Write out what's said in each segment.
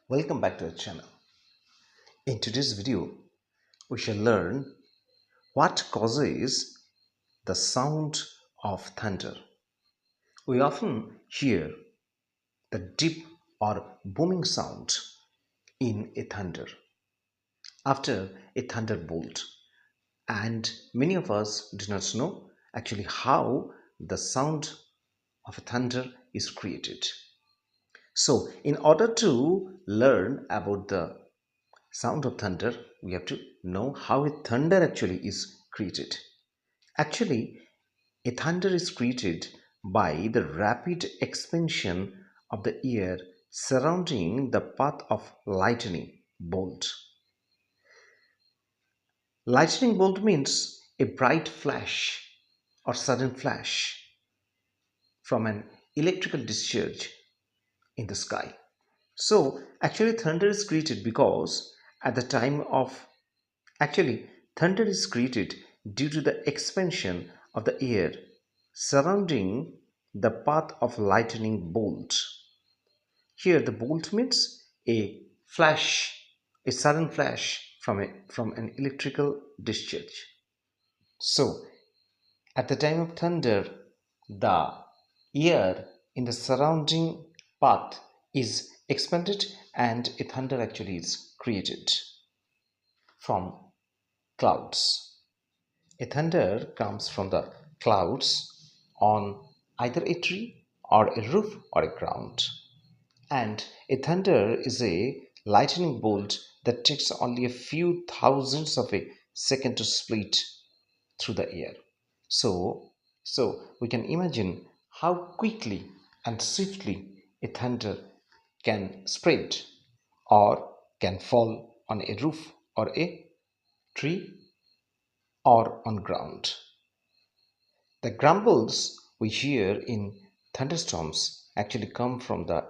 Welcome back to our channel. In today's video, we shall learn what causes the sound of thunder. We often hear the deep or booming sound in a thunder after a thunderbolt, and many of us do not know actually how the sound of a thunder is created. So, in order to learn about the sound of thunder, we have to know how a thunder actually is created. Actually, a thunder is created by the rapid expansion of the air surrounding the path of lightning bolt. Lightning bolt means a bright flash or sudden flash from an electrical discharge in the sky. So, actually, thunder is created because at the time of actually, thunder is created due to the expansion of the air surrounding the path of lightning bolt. Here, the bolt means a flash, a sudden flash from an electrical discharge. So, at the time of thunder, the air in the surrounding path is expanded and a thunder actually is created from clouds. A thunder comes from the clouds on either a tree or a roof or a ground. And a thunder is a lightning bolt that takes only a few thousandths of a second to split through the air. So, so we can imagine how quickly and swiftly a thunder can spread or can fall on a roof or a tree or on ground. The grumbles we hear in thunderstorms actually come from the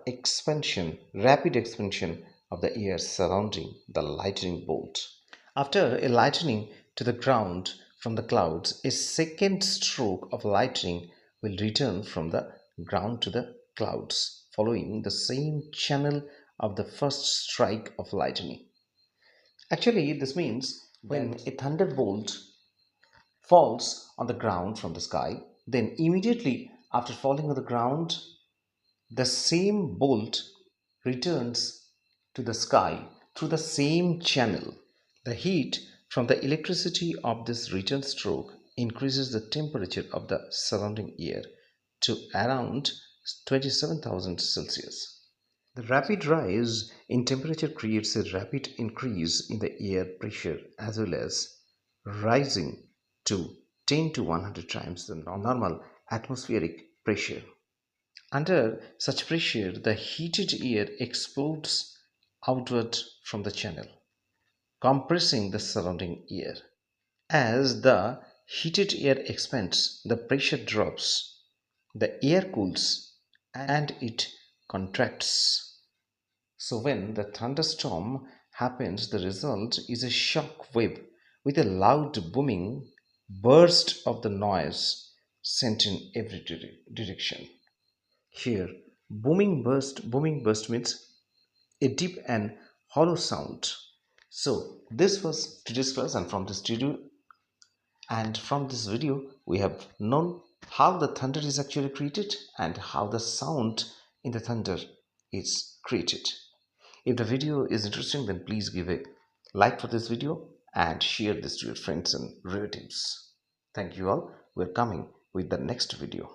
rapid expansion of the air surrounding the lightning bolt. After a lightning to the ground from the clouds, a second stroke of lightning will return from the ground to the clouds, following the same channel of the first strike of lightning. Actually, this means when a thunderbolt falls on the ground from the sky, then immediately after falling on the ground, the same bolt returns to the sky through the same channel. The heat from the electricity of this return stroke increases the temperature of the surrounding air to around 27,000 Celsius. The rapid rise in temperature creates a rapid increase in the air pressure as well as rising to 10 to 100 times the normal atmospheric pressure. Under such pressure, the heated air explodes outward from the channel, compressing the surrounding air. As the heated air expands, the pressure drops, the air cools, and it contracts. So, when the thunderstorm happens, the result is a shock wave with a loud booming burst of the noise sent in every direction. Here, booming burst means a deep and hollow sound. So, this was today's class, and from this video, we have known how the thunder is actually created and how the sound in the thunder is created. If the video is interesting, then please give a like for this video and share this to your friends and relatives. Thank you all. We're coming with the next video.